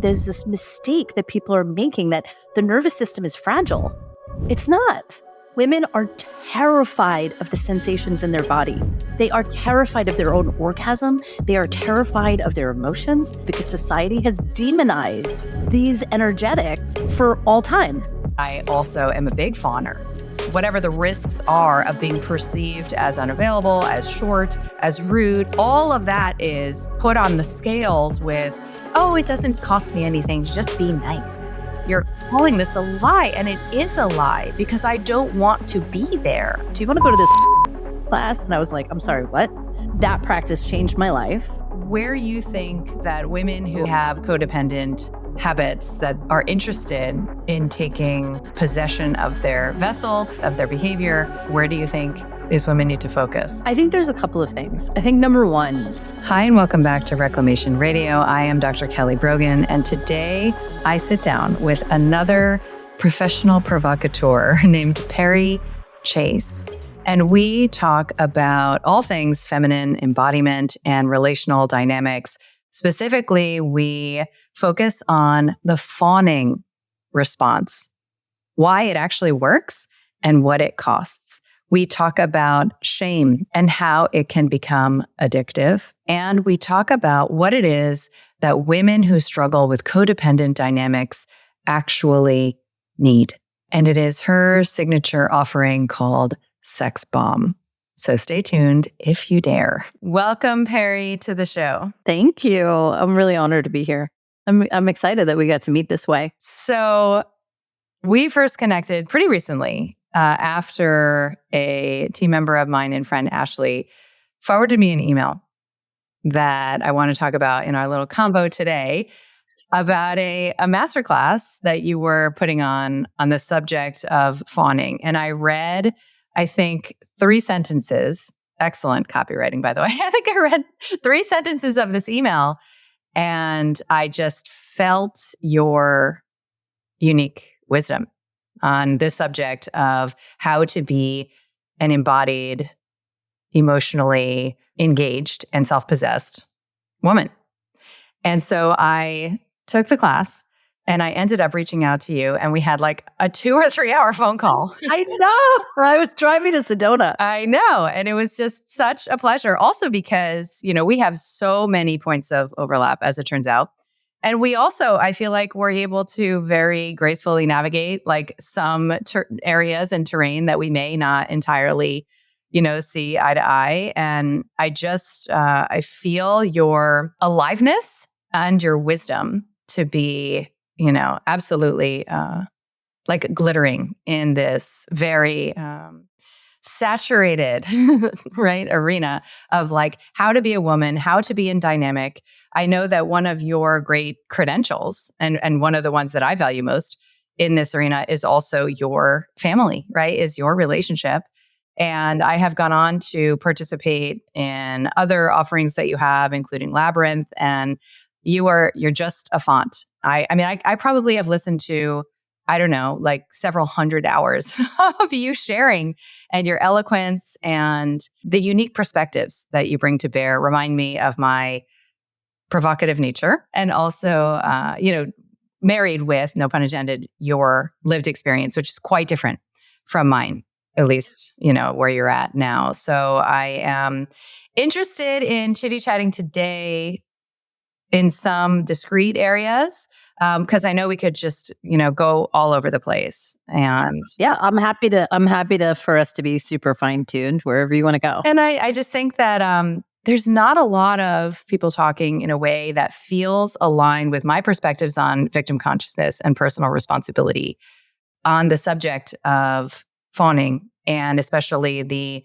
there's this mistake that people are making that the nervous system is fragile. It's not. Women are terrified of the sensations in their body. They are terrified of their own orgasm. They are terrified of their emotions because society has demonized these energetics for all time. I also am a big fawner. Whatever the risks are of being perceived as unavailable, as short, as rude, all of that is put on the scales with, oh, it doesn't cost me anything, just be nice. You're calling this a lie, and it is a lie because I don't want to be there. Do you want to go to this class? And I was like, I'm sorry, what? That practice changed my life. Where you think that women who have codependent habits that are interested in taking possession of their vessel, of their behavior, where do you think these women need to focus? I think there's a couple of things. I think number one. Hi, and welcome back to Reclamation Radio. I am Dr. Kelly Brogan, and today I sit down with another professional provocateur named Perri Chase. And we talk about all things feminine embodiment and relational dynamics. Specifically, we focus on the fawning response, why it actually works and what it costs. We talk about shame and how it can become addictive. And we talk about what it is that women who struggle with codependent dynamics actually need. And it is her signature offering called Sex Bomb. So stay tuned if you dare. Welcome, Perri, to the show. Thank you. I'm really honored to be here. I'm excited that we got to meet this way. So we first connected pretty recently after a team member of mine and friend, Ashley, forwarded me an email that I want to talk about in our little convo today about a masterclass that you were putting on the subject of fawning. And I read, I think, 3 sentences. Excellent copywriting, by the way. I think I read 3 sentences of this email, and I just felt your unique wisdom on this subject of how to be an embodied, emotionally engaged, and self-possessed woman. And so I took the class, and I ended up reaching out to you, and we had like a 2 or 3 hour phone call. I know. I was driving to Sedona. I know. And it was just such a pleasure. Also because, we have so many points of overlap, as it turns out. And we also, I feel like we're able to very gracefully navigate like some areas and terrain that we may not entirely, see eye to eye. And I just, I feel your aliveness and your wisdom to be absolutely like glittering in this very saturated right arena of like how to be a woman, how to be in dynamic. I know that one of your great credentials and one of the ones that I value most in this arena is also your family, right? Is your relationship. And I have gone on to participate in other offerings that you have, including Labyrinth, and you're just a font. I probably have listened to, I don't know, like several hundred hours of you sharing, and your eloquence and the unique perspectives that you bring to bear remind me of my provocative nature, and also, married with, no pun intended, your lived experience, which is quite different from mine, at least, where you're at now. So I am interested in chitty-chatting today in some discrete areas, because I know we could just, go all over the place. And yeah, I'm happy to for us to be super fine-tuned wherever you want to go. And I just think that there's not a lot of people talking in a way that feels aligned with my perspectives on victim consciousness and personal responsibility on the subject of fawning, and especially the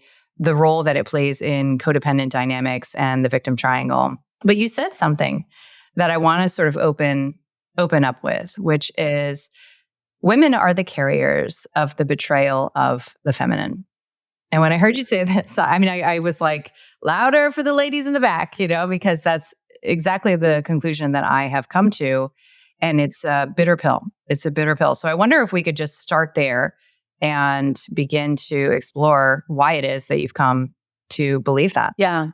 role that it plays in codependent dynamics and the victim triangle. But you said something that I want to sort of open up with, which is women are the carriers of the betrayal of the feminine. And when I heard you say that, I was like, louder for the ladies in the back, because that's exactly the conclusion that I have come to. And it's a bitter pill. It's a bitter pill. So I wonder if we could just start there and begin to explore why it is that you've come to believe that. Yeah.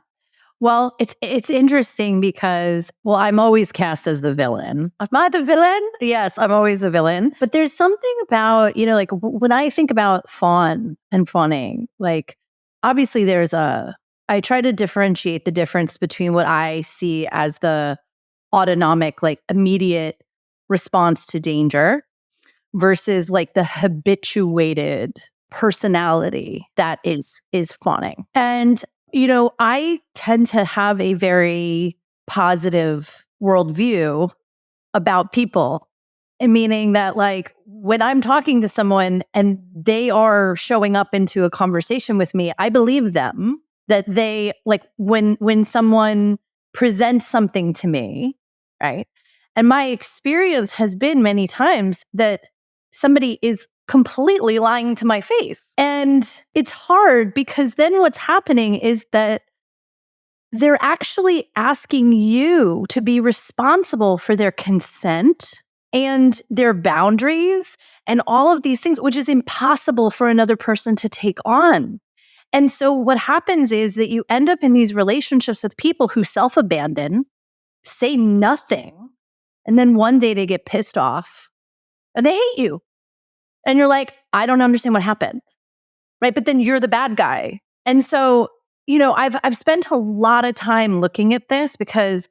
Well, it's interesting because, well, I'm always cast as the villain. Am I the villain? Yes, I'm always a villain. But there's something about, like when I think about fawn and fawning, like obviously I try to differentiate the difference between what I see as the autonomic, like immediate response to danger versus like the habituated personality that is fawning. And I tend to have a very positive worldview about people, and meaning that like when I'm talking to someone and they are showing up into a conversation with me, I believe them, that they like when someone presents something to me, right? And my experience has been many times that somebody is completely lying to my face. And it's hard because then what's happening is that they're actually asking you to be responsible for their consent and their boundaries and all of these things, which is impossible for another person to take on. And so what happens is that you end up in these relationships with people who self-abandon, say nothing, and then one day they get pissed off and they hate you. And you're like, I don't understand what happened. Right. But then you're the bad guy. And so, I've spent a lot of time looking at this because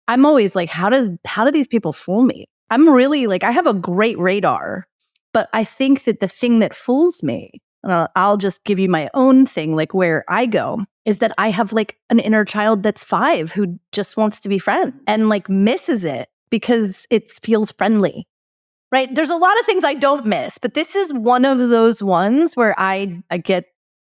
I'm always like, how do these people fool me? I'm really like, I have a great radar, but I think that the thing that fools me, and I'll just give you my own thing, like where I go, is that I have like an inner child that's 5 who just wants to be friends and like misses it because it feels friendly. Right. There's a lot of things I don't miss, but this is one of those ones where I get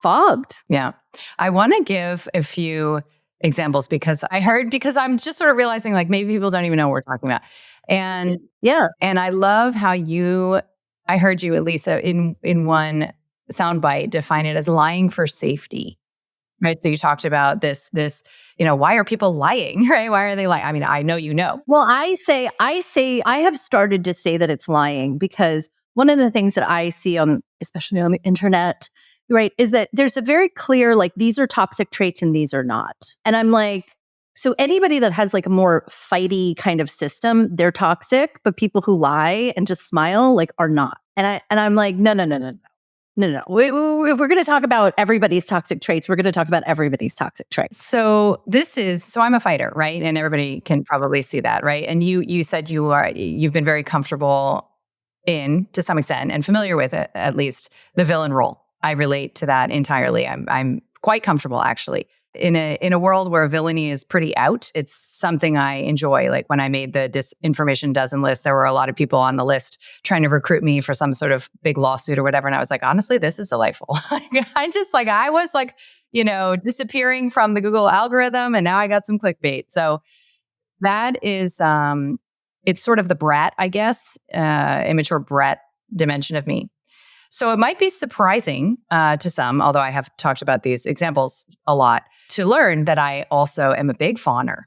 fogged. Yeah. I want to give a few examples because I'm just sort of realizing like maybe people don't even know what we're talking about. And yeah. And I love how I heard you, Elisa, in one soundbite define it as lying for safety. Right. So you talked about this, why are people lying? Right. Why are they lying? I mean, I know, Well, I have started to say that it's lying because one of the things that I see especially on the internet, right, is that there's a very clear, like, these are toxic traits and these are not. And I'm like, so anybody that has like a more fighty kind of system, they're toxic, but people who lie and just smile, like, are not. And I'm like, no. No. If we're going to talk about everybody's toxic traits, we're going to talk about everybody's toxic traits. So I'm a fighter, right? And everybody can probably see that, right? And you said you've been very comfortable to some extent and familiar with it, at least the villain role. I relate to that entirely. I'm quite comfortable actually. In a world where villainy is pretty out, it's something I enjoy. Like when I made the disinformation dozen list, there were a lot of people on the list trying to recruit me for some sort of big lawsuit or whatever. And I was like, honestly, this is delightful. I was like, disappearing from the Google algorithm and now I got some clickbait. So that is, it's sort of the brat, I guess, immature brat dimension of me. So it might be surprising to some, although I have talked about these examples a lot, to learn that I also am a big fawner,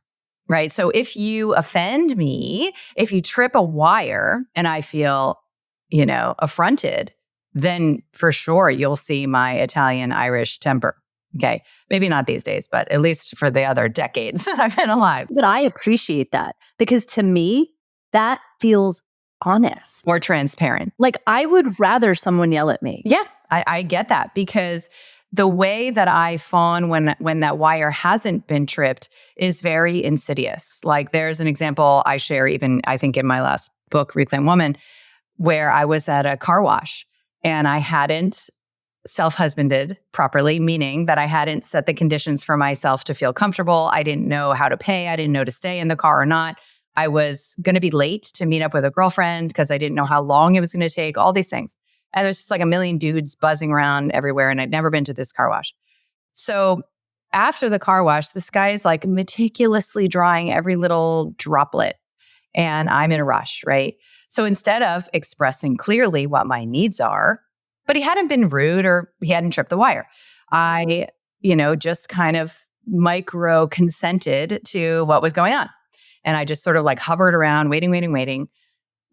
right? So if you offend me, if you trip a wire and I feel, affronted, then for sure you'll see my Italian-Irish temper. Okay. Maybe not these days, but at least for the other decades that I've been alive. But I appreciate that because to me, that feels honest. More transparent. Like I would rather someone yell at me. Yeah, I get that because the way that I fawn when that wire hasn't been tripped is very insidious. Like there's an example I share even, I think in my last book, Reclaim Woman, where I was at a car wash and I hadn't self-husbanded properly, meaning that I hadn't set the conditions for myself to feel comfortable. I didn't know how to pay. I didn't know to stay in the car or not. I was going to be late to meet up with a girlfriend because I didn't know how long it was going to take, all these things. And there's just like a million dudes buzzing around everywhere. And I'd never been to this car wash. So after the car wash, this guy is like meticulously drying every little droplet. And I'm in a rush, right? So instead of expressing clearly what my needs are, but he hadn't been rude or he hadn't tripped the wire, I, just kind of micro consented to what was going on. And I just sort of like hovered around, waiting.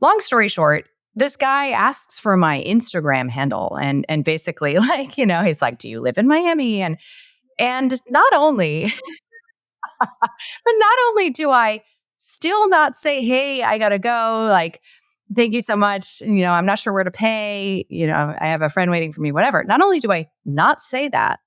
Long story short, this guy asks for my Instagram handle and basically like, he's like, do you live in Miami? And not only, But not only do I still not say, hey, I got to go, like, thank you so much. I'm not sure where to pay. I have a friend waiting for me, whatever. Not only do I not say that,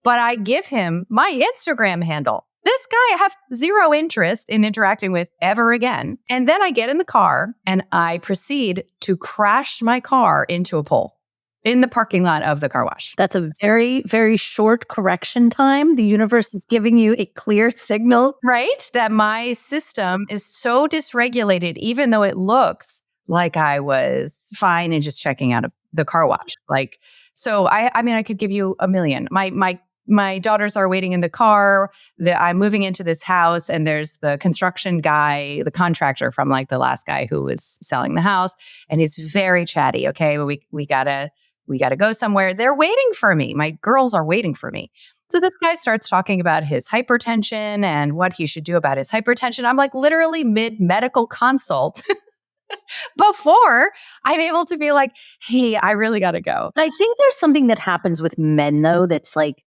but I give him my Instagram handle. This guy I have zero interest in interacting with ever again. And then I get in the car and I proceed to crash my car into a pole in the parking lot of the car wash. That's a very, very short correction time. The universe is giving you a clear signal. Right? That my system is so dysregulated, even though it looks like I was fine and just checking out of the car wash. Like, so I could give you a million. My daughters are waiting in the car. I'm moving into this house and there's the construction guy, the contractor from like the last guy who was selling the house. And he's very chatty. Okay. Well, we gotta go somewhere. They're waiting for me. My girls are waiting for me. So this guy starts talking about his hypertension and what he should do about his hypertension. I'm like literally mid-medical consult before I'm able to be like, hey, I really got to go. I think there's something that happens with men though that's like,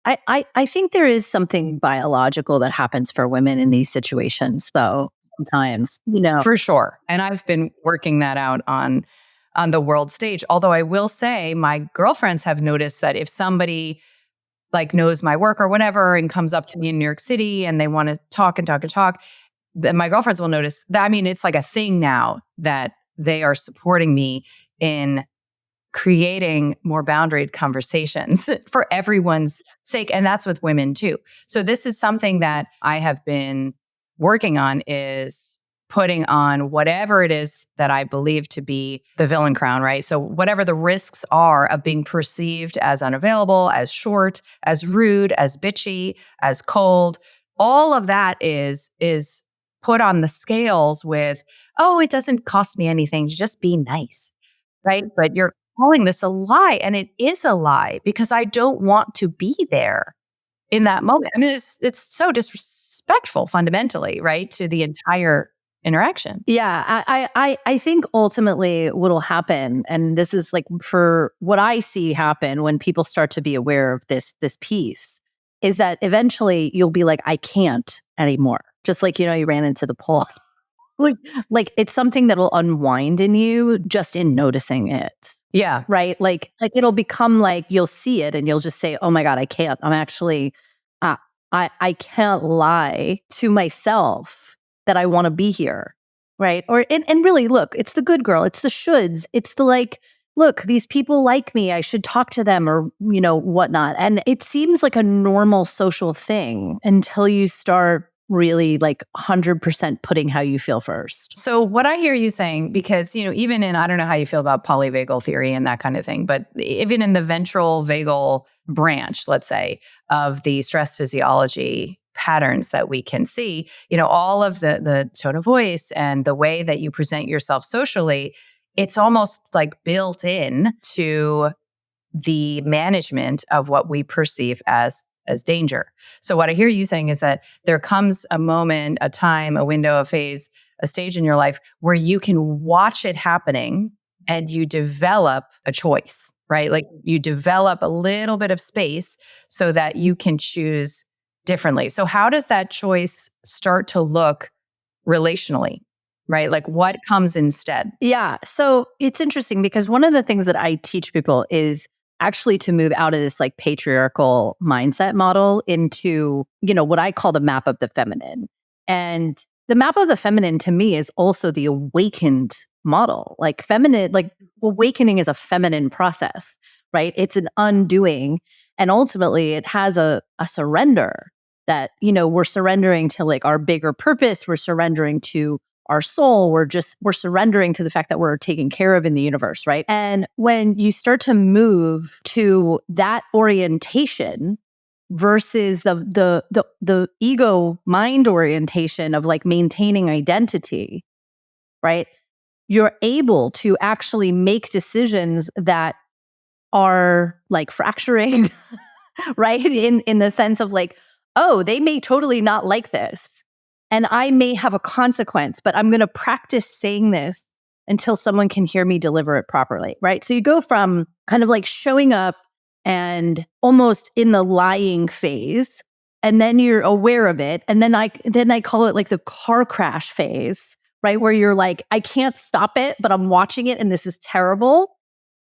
I think there is something biological that happens for women in these situations, though, sometimes, For sure. And I've been working that out on the world stage. Although I will say my girlfriends have noticed that if somebody like knows my work or whatever and comes up to me in New York City and they want to talk, then my girlfriends will notice that. It's like a thing now that they are supporting me in creating more boundaried conversations for everyone's sake. And that's with women too. So this is something that I have been working on, is putting on whatever it is that I believe to be the villain crown, right? So whatever the risks are of being perceived as unavailable, as short, as rude, as bitchy, as cold, all of that is put on the scales with, oh, it doesn't cost me anything to just be nice, right? But you're calling this a lie, and it is a lie because I don't want to be there in that moment. It's so disrespectful fundamentally, right, to the entire interaction. Yeah, I think ultimately what'll happen, and this is like for what I see happen when people start to be aware of this piece, is that eventually you'll be like, I can't anymore. Just like, you ran into the pole. like it's something that'll unwind in you just in noticing it. Yeah. Right. Like it'll become like you'll see it and you'll just say, oh my God, I can't. I'm actually, I can't lie to myself that I want to be here. Right. And really, look, it's the good girl. It's the shoulds. It's the like, look, these people like me. I should talk to them or, whatnot. And it seems like a normal social thing until you start really like 100% putting how you feel first. So what I hear you saying, because, even in, I don't know how you feel about polyvagal theory and that kind of thing, but even in the ventral vagal branch, let's say, of the stress physiology patterns that we can see, all of the tone of voice and the way that you present yourself socially, it's almost like built in to the management of what we perceive as danger. So what I hear you saying is that there comes a moment, a time, a window, a phase, a stage in your life where you can watch it happening and you develop a choice, right? Like you develop a little bit of space so that you can choose differently. So how does that choice start to look relationally, right? Like what comes instead? Yeah. So it's interesting because one of the things that I teach people is actually to move out of this like patriarchal mindset model into, what I call the map of the feminine. And the map of the feminine to me is also the awakened model. Like feminine, like awakening is a feminine process, right? It's an undoing. And ultimately it has a surrender that, we're surrendering to like our bigger purpose. We're surrendering to our soul. We're surrendering to the fact that we're taken care of in the universe, right? And when you start to move to that orientation versus the ego mind orientation of like maintaining identity, right? You're able to actually make decisions that are like fracturing, right? In the sense of like, oh, they may totally not like this. And I may have a consequence, but I'm going to practice saying this until someone can hear me deliver it properly, right? So you go from kind of like showing up and almost in the lying phase and then you're aware of it. And then I call it like the car crash phase, right? Where you're like, I can't stop it, but I'm watching it and this is terrible,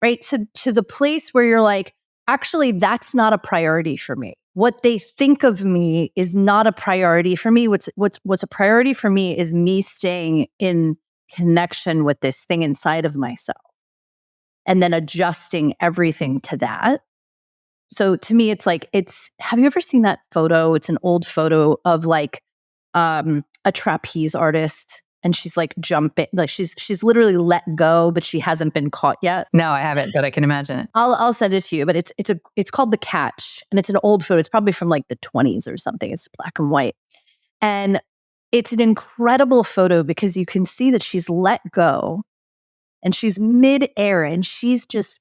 right? To the place where you're like, actually, that's not a priority for me. What they think of me is not a priority for me. What's a priority for me is me staying in connection with this thing inside of myself and then adjusting everything to that. So to me, it's like, have you ever seen that photo? It's an old photo of like a trapeze artist, and she's like jumping, like she's literally let go, but she hasn't been caught yet. No, I haven't, but I can imagine it. I'll send it to you, but it's called The Catch, and it's an old photo. It's probably from like the 20s or something. It's black and white. And it's an incredible photo because you can see that she's let go and she's midair and she's just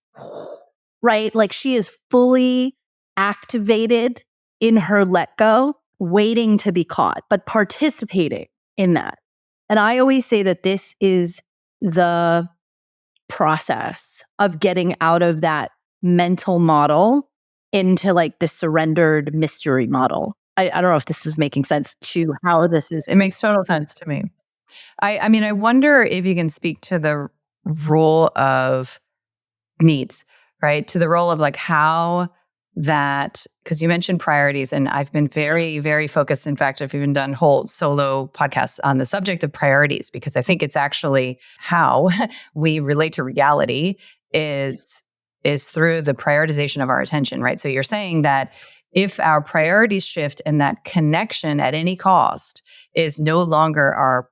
right? Like she is fully activated in her let go, waiting to be caught, but participating in that. And I always say that this is the process of getting out of that mental model into like the surrendered mystery model. I don't know if this is making sense to how this is. It makes total sense to me. I mean, I wonder if you can speak to the role of needs, right? To the role of like how that, because you mentioned priorities, and I've been very, very focused. In fact, I've even done whole solo podcasts on the subject of priorities, because I think it's actually how we relate to reality is through the prioritization of our attention, right? So you're saying that if our priorities shift and that connection at any cost is no longer our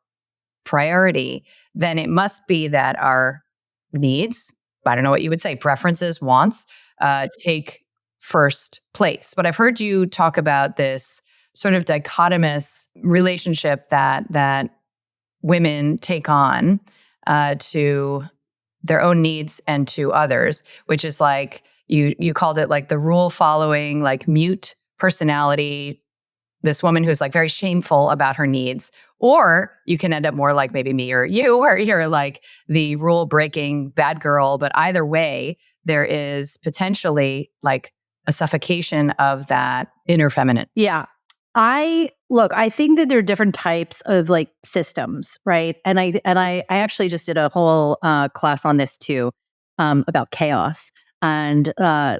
priority, then it must be that our needs, I don't know what you would say, preferences, wants, take first place. But I've heard you talk about this sort of dichotomous relationship that women take on to their own needs and to others, which is like, you called it like the rule following, like mute personality, this woman who's like very shameful about her needs. Or you can end up more like maybe me or you, where you're like the rule breaking bad girl. But either way, there is potentially like a suffocation of that inner feminine. Yeah. I think that there are different types of like systems, right? And I actually just did a whole class on this too, about chaos and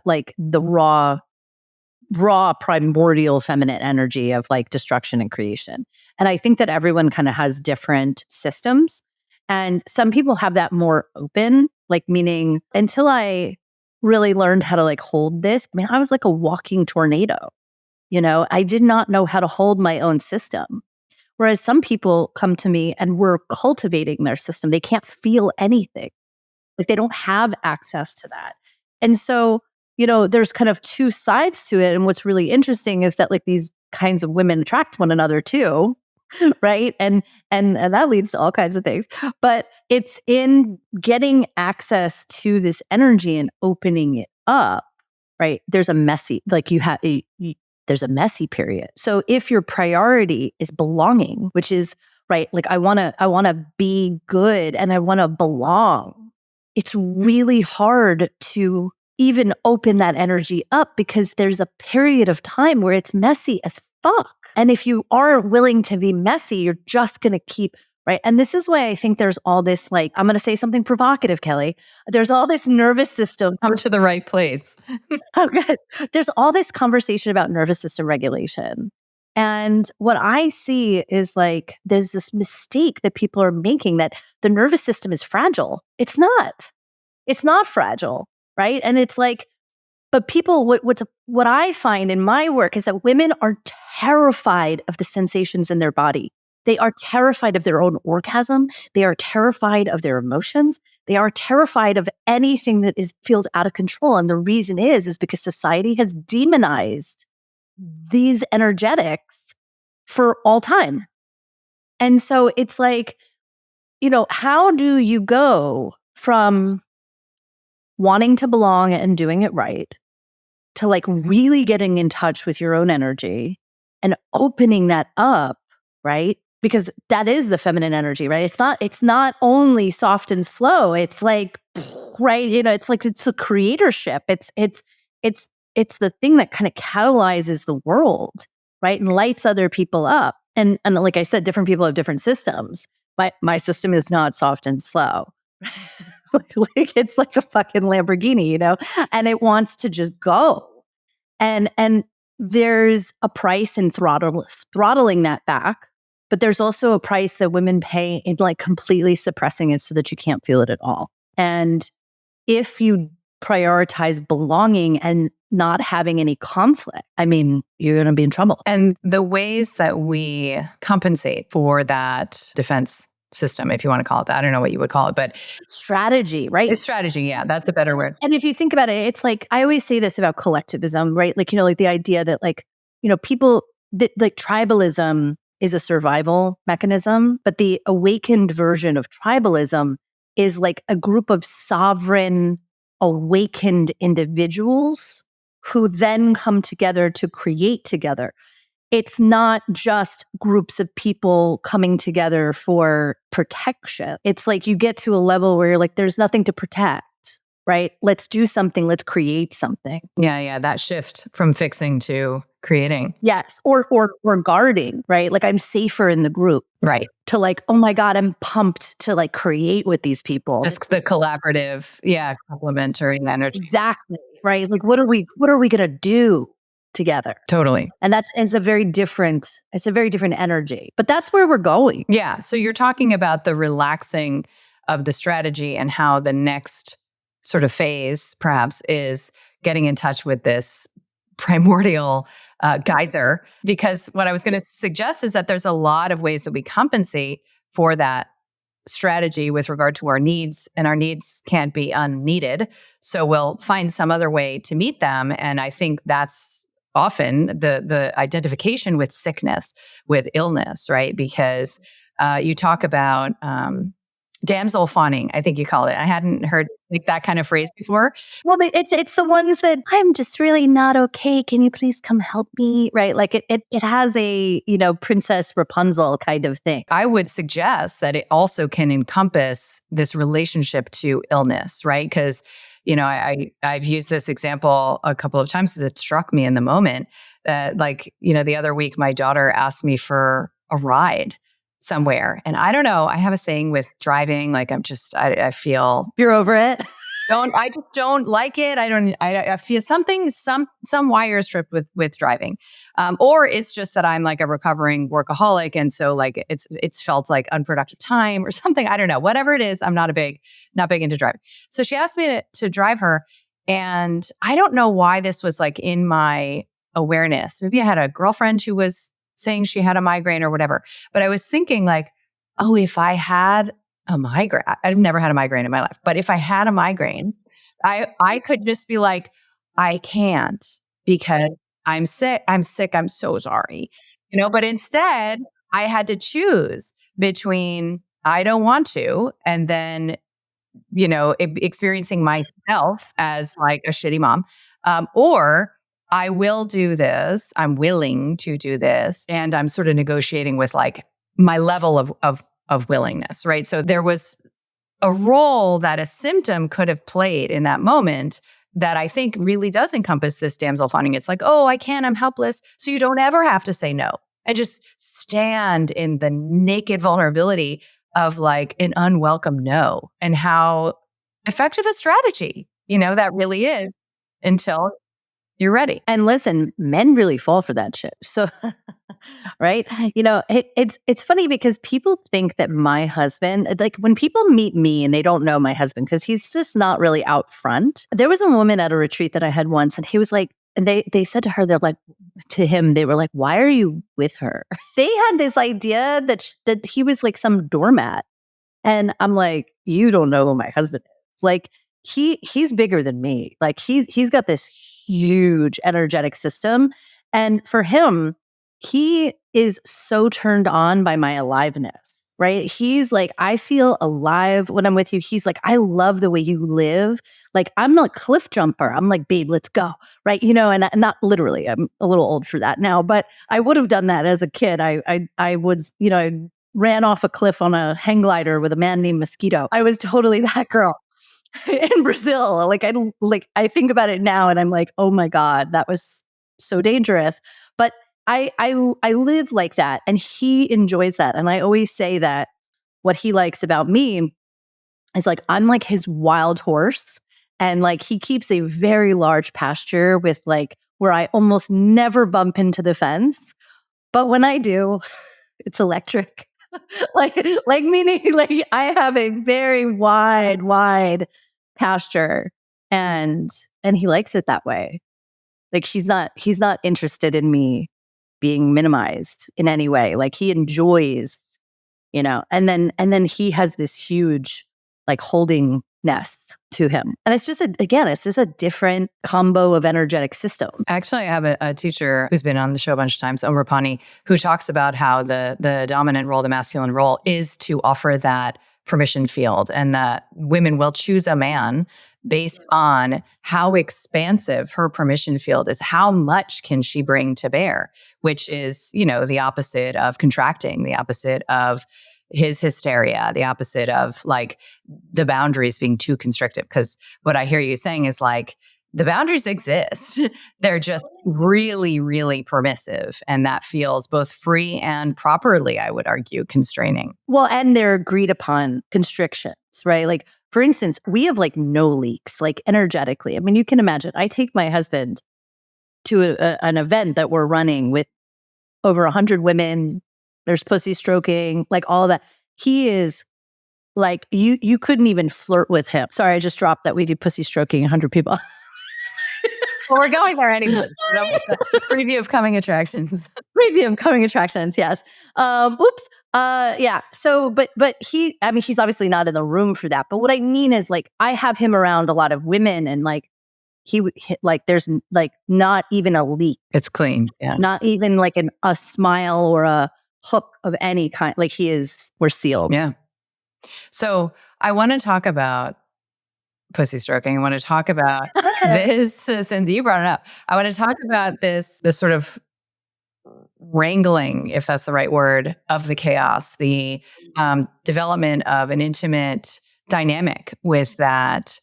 like the raw primordial feminine energy of like destruction and creation. And I think that everyone kind of has different systems. And some people have that more open, like meaning until I really learned how to like hold this, I mean, I was like a walking tornado. I did not know how to hold my own system. Whereas some people come to me and we're cultivating their system. They can't feel anything. Like they don't have access to that. And so, there's kind of two sides to it. And what's really interesting is that like these kinds of women attract one another too, right? And that leads to all kinds of things. But it's in getting access to this energy and opening it up, right? There's a messy, like there's a messy period. So if your priority is belonging, which is right, like I want to be good and I want to belong, it's really hard to even open that energy up because there's a period of time where it's messy as fuck. And if you aren't willing to be messy, you're just going to keep, right? And this is why I think there's all this, like, I'm going to say something provocative, Kelly. There's all this nervous system. Come to the right place. Oh, good. There's all this conversation about nervous system regulation. And what I see is like, there's this mistake that people are making that the nervous system is fragile. It's not. It's not fragile, right? And it's like, but people, what I find in my work is that women are terrified of the sensations in their body. They are terrified of their own orgasm. They are terrified of their emotions. They are terrified of anything that feels out of control. And the reason is because society has demonized these energetics for all time. And so it's like, how do you go from wanting to belong and doing it right to like really getting in touch with your own energy and opening that up, right? Because that is the feminine energy, right? It's not only soft and slow. It's like, right, it's like it's the creatorship. It's the thing that kind of catalyzes the world. right? And lights other people up. And like I said, different people have different systems. But my system is not soft and slow. Like it's like a fucking Lamborghini, and it wants to just go. And there's a price in throttling that back, but there's also a price that women pay in like completely suppressing it so that you can't feel it at all. And if you prioritize belonging and not having any conflict, I mean, you're going to be in trouble. And the ways that we compensate for that defense system, if you want to call it that, I don't know what you would call it, but strategy, right? It's strategy. Yeah, that's a better word. And if you think about it, it's like, I always say this about collectivism, right? Like, like the idea that people that like tribalism is a survival mechanism, but the awakened version of tribalism is like a group of sovereign, awakened individuals who then come together to create together. It's not just groups of people coming together for protection. It's like you get to a level where you're like, there's nothing to protect, right? Let's do something. Let's create something. Yeah. That shift from fixing to creating. Yes. Or guarding, right? Like I'm safer in the group. Right. To like, oh my God, I'm pumped to like create with these people. Just the collaborative, complementary energy. Exactly. Right. Like what are we going to do together? Totally. And it's a very different energy, but that's where we're going. Yeah. So you're talking about the relaxing of the strategy and how the next sort of phase perhaps is getting in touch with this primordial geyser, because what I was going to suggest is that there's a lot of ways that we compensate for that strategy with regard to our needs, and our needs can't be unneeded. So we'll find some other way to meet them. And I think that's often the identification with sickness, with illness, right? Because you talk about damsel fawning, I think you call it. I hadn't heard like that kind of phrase before. Well, but it's the ones that I'm just really not okay. Can you please come help me? Right? Like it has a, Princess Rapunzel kind of thing. I would suggest that it also can encompass this relationship to illness, right? Because, I've used this example a couple of times because it struck me in the moment that the other week, my daughter asked me for a ride somewhere. And I don't know, I have a saying with driving, like I feel you're over it. I just don't like it. I feel some wires tripped with driving. Or it's just that I'm like a recovering workaholic. And so like it's felt like unproductive time or something. I don't know, whatever it is, I'm not big into driving. So she asked me to drive her. And I don't know why this was like in my awareness. Maybe I had a girlfriend who was saying she had a migraine or whatever. But I was thinking like, oh, if I had a migraine, I've never had a migraine in my life, but if I had a migraine, I could just be like, I can't because I'm sick. I'm so sorry. But instead I had to choose between I don't want to, and then, experiencing myself as like a shitty mom, or I will do this. I'm willing to do this. And I'm sort of negotiating with like my level of willingness, right? So there was a role that a symptom could have played in that moment that I think really does encompass this damsel fawning. It's like, oh, I can't, I'm helpless. So you don't ever have to say no. And just stand in the naked vulnerability of like an unwelcome no, and how effective a strategy, that really is until you're ready. And listen, men really fall for that shit. So, right? It's funny because people think that my husband, like when people meet me and they don't know my husband because he's just not really out front. There was a woman at a retreat that I had once, and he was like, and they said to her, they were like, why are you with her? They had this idea that he was like some doormat. And I'm like, you don't know who my husband is. Like he's bigger than me. Like he's got this huge energetic system. And for him, he is so turned on by my aliveness, right? He's like, I feel alive when I'm with you. He's like, I love the way you live. Like, I'm not a cliff jumper. I'm like, babe, let's go, right? And not literally, I'm a little old for that now, but I would have done that as a kid. I was, I ran off a cliff on a hang glider with a man named Mosquito. I was totally that girl. In Brazil. I think about it now and I'm like, oh my God, that was so dangerous. But I live like that, and he enjoys that. And I always say that what he likes about me is like I'm like his wild horse, and like he keeps a very large pasture with like where I almost never bump into the fence, but when I do, it's electric. like meaning like I have a very wide pasture, and he likes it that way. Like he's not interested in me being minimized in any way. Like he enjoys, and then he has this huge like holding nest to him. And it's just it's just a different combo of energetic system. Actually, I have a teacher who's been on the show a bunch of times, Pani, who talks about how the dominant role, the masculine role, is to offer that permission field, and that women will choose a man based on how expansive her permission field is. How much can she bring to bear, which is, the opposite of contracting, the opposite of his hysteria, the opposite of like the boundaries being too constrictive. Because what I hear you saying is like, the boundaries exist. They're just really, really permissive. And that feels both free and properly, I would argue, constraining. Well, and they're agreed upon constrictions, right? Like, for instance, we have like no leaks, like energetically. I mean, you can imagine, I take my husband to an event that we're running with over 100 women. There's pussy stroking, like all of that. He is like, you couldn't even flirt with him. Sorry, I just dropped that we do pussy stroking 100 people. Well, we're going there anyways. Preview of coming attractions. Preview of coming attractions, yes. Oops. Yeah. So, but he's obviously not in the room for that. But what I mean is like, I have him around a lot of women, and like, like there's like not even a leak. It's clean. Yeah. Not even like a smile or a hook of any kind. Like we're sealed. Yeah. So I want to talk about pussy stroking. I want to talk about this, since you brought it up. I want to talk about this sort of wrangling, if that's the right word, of the chaos, the development of an intimate dynamic with that,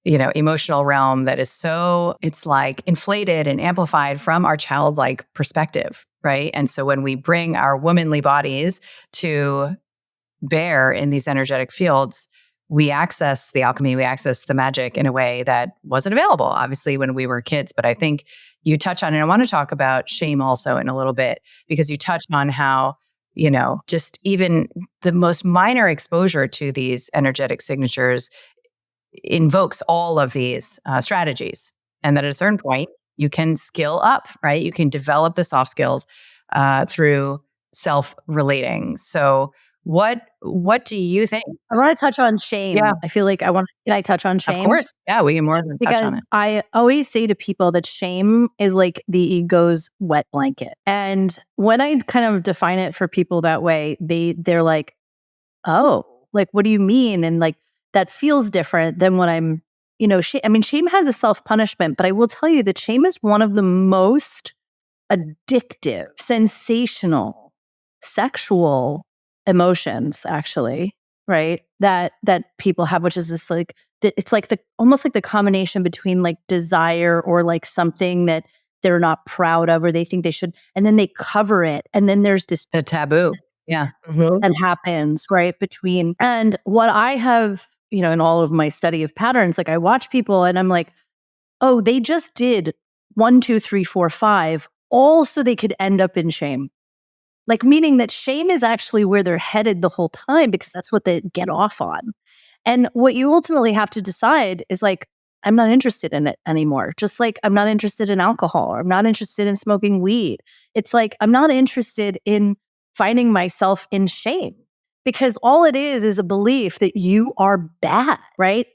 emotional realm that is so, it's like inflated and amplified from our childlike perspective, right? And so when we bring our womanly bodies to bear in these energetic fields, we access the alchemy, we access the magic in a way that wasn't available, obviously, when we were kids. But I think you touch on, and I want to talk about shame also in a little bit, because you touch on how, just even the most minor exposure to these energetic signatures invokes all of these strategies. And that at a certain point, you can skill up, right? You can develop the soft skills through self-relating. So what do you think? I want to touch on shame. Yeah. I feel like can I touch on shame? Of course. Yeah, we can more than touch on it. Because I always say to people that shame is like the ego's wet blanket. And when I kind of define it for people that way, they're like, oh, like, what do you mean? And like, that feels different than what I'm, shame has a self-punishment, but I will tell you that shame is one of the most addictive, sensational, sexual emotions, actually, right? That people have, which is this like, it's like almost like the combination between like desire or like something that they're not proud of or they think they should, and then they cover it. And then there's this the taboo. Yeah. That happens, right? Between, and what I have, in all of my study of patterns, like I watch people and I'm like, oh, they just did 1, 2, 3, 4, 5, all so they could end up in shame. Like, meaning that shame is actually where they're headed the whole time because that's what they get off on. And what you ultimately have to decide is like, I'm not interested in it anymore. Just like I'm not interested in alcohol, or I'm not interested in smoking weed. It's like, I'm not interested in finding myself in shame, because all it is a belief that you are bad, right?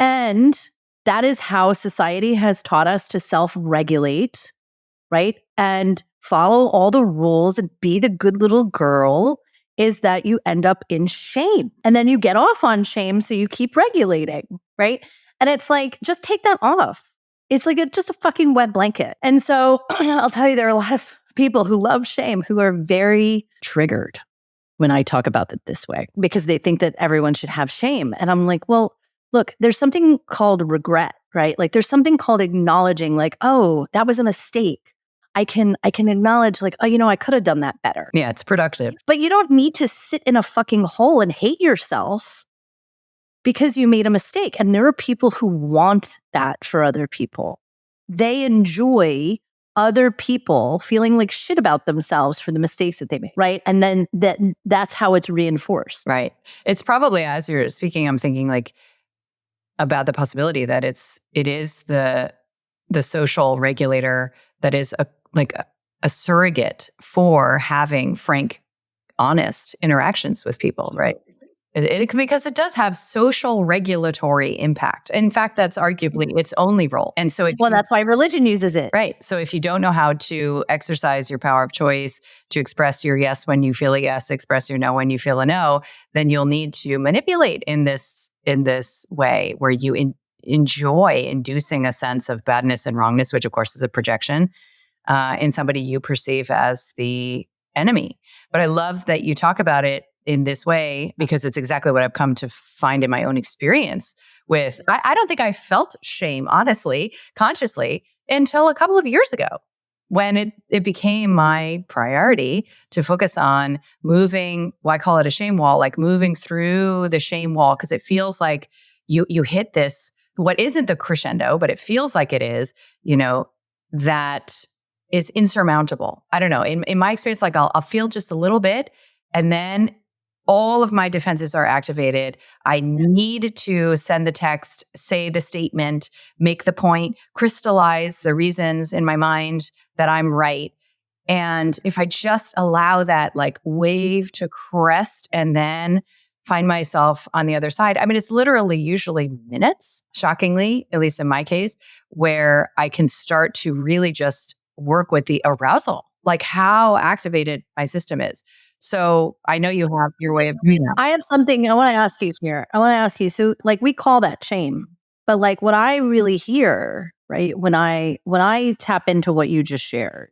And that is how society has taught us to self-regulate, right? And follow all the rules and be the good little girl, is that you end up in shame. And then you get off on shame, so you keep regulating, right? And it's like, just take that off. It's like just a fucking wet blanket. And so I'll tell you, there are a lot of people who love shame who are very triggered when I talk about it this way, because they think that everyone should have shame. And I'm like, well, look, there's something called regret, right? Like there's something called acknowledging like, oh, that was a mistake. I can acknowledge like, oh, I could have done that better. Yeah, it's productive. But you don't need to sit in a fucking hole and hate yourself because you made a mistake. And there are people who want that for other people. They enjoy other people feeling like shit about themselves for the mistakes that they made, right? And then that's how it's reinforced. Right. It's probably, as you're speaking, I'm thinking like about the possibility that it is the social regulator that is a surrogate for having frank, honest interactions with people, right? Because it does have social regulatory impact. In fact, that's arguably its only role. And so, that's why religion uses it. Right. So if you don't know how to exercise your power of choice, to express your yes when you feel a yes, express your no when you feel a no, then you'll need to manipulate in this way where you enjoy inducing a sense of badness and wrongness, which of course is a projection in somebody you perceive as the enemy. But I love that you talk about it in this way, because it's exactly what I've come to find in my own experience with, I don't think I felt shame, honestly, consciously, until a couple of years ago, when it became my priority to focus on moving, I call it a shame wall, like moving through the shame wall, because it feels like you hit this, what isn't the crescendo, but it feels like it is, that is insurmountable. I don't know. In my experience, like I'll feel just a little bit, and then all of my defenses are activated. I need to send the text, say the statement, make the point, crystallize the reasons in my mind that I'm right. And if I just allow that like wave to crest and then find myself on the other side, I mean, it's literally usually minutes, shockingly, at least in my case, where I can start to really just work with the arousal, like how activated my system is. So I know you have your way of doing that. I have something I want to ask you here. I want to ask you, so like we call that shame, but like what I really hear, right, when I tap into what you just shared,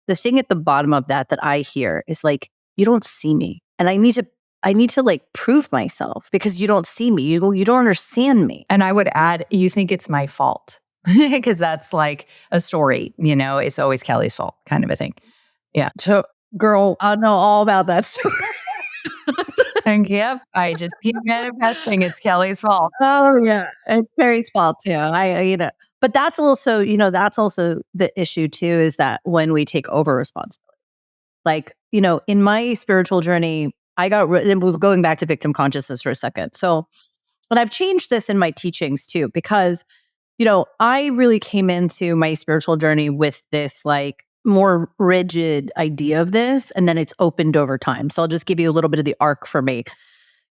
the thing at the bottom of that I hear is like, you don't see me. And I need to like prove myself because you don't see me. You don't understand me. And I would add, you think it's my fault because that's like a story, it's always Kelly's fault kind of a thing. Yeah. So girl, I know all about that story. And yep, I just keep manifesting it's Kelly's fault. Oh yeah, it's Perri's fault too. But that's also the issue too, is that when we take over responsibility, like, in my spiritual journey, and we're going back to victim consciousness for a second. So, but I've changed this in my teachings too, because, I really came into my spiritual journey with this like more rigid idea of this, and then it's opened over time. So I'll just give you a little bit of the arc for me.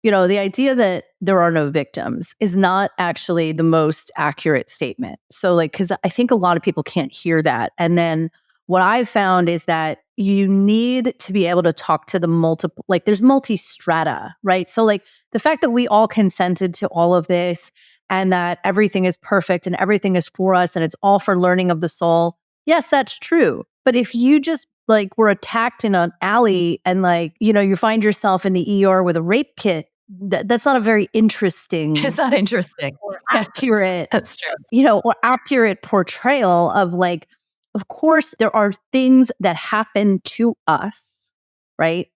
The idea that there are no victims is not actually the most accurate statement. So like, because I think a lot of people can't hear that. And then what I've found is that you need to be able to talk to the multiple, like there's multi-strata, right? So like the fact that we all consented to all of this and that everything is perfect and everything is for us and it's all for learning of the soul. Yes, that's true. But if you just like were attacked in an alley and like, you find yourself in the ER with a rape kit, that's not a very interesting. It's not interesting. Or accurate. That's true. Or accurate portrayal of like, of course, there are things that happen to us, right?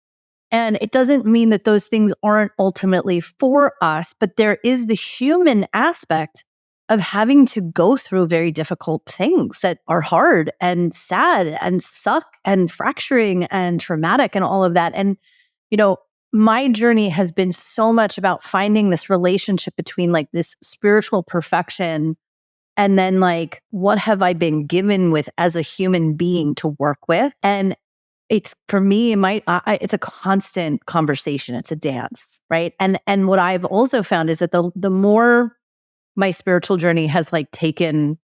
And it doesn't mean that those things aren't ultimately for us, but there is the human aspect of having to go through very difficult things that are hard and sad and suck and fracturing and traumatic and all of that. And, my journey has been so much about finding this relationship between like this spiritual perfection and then like, what have I been given with as a human being to work with? And it's for me, it's a constant conversation. It's a dance, right? And what I've also found is that the more my spiritual journey has like taken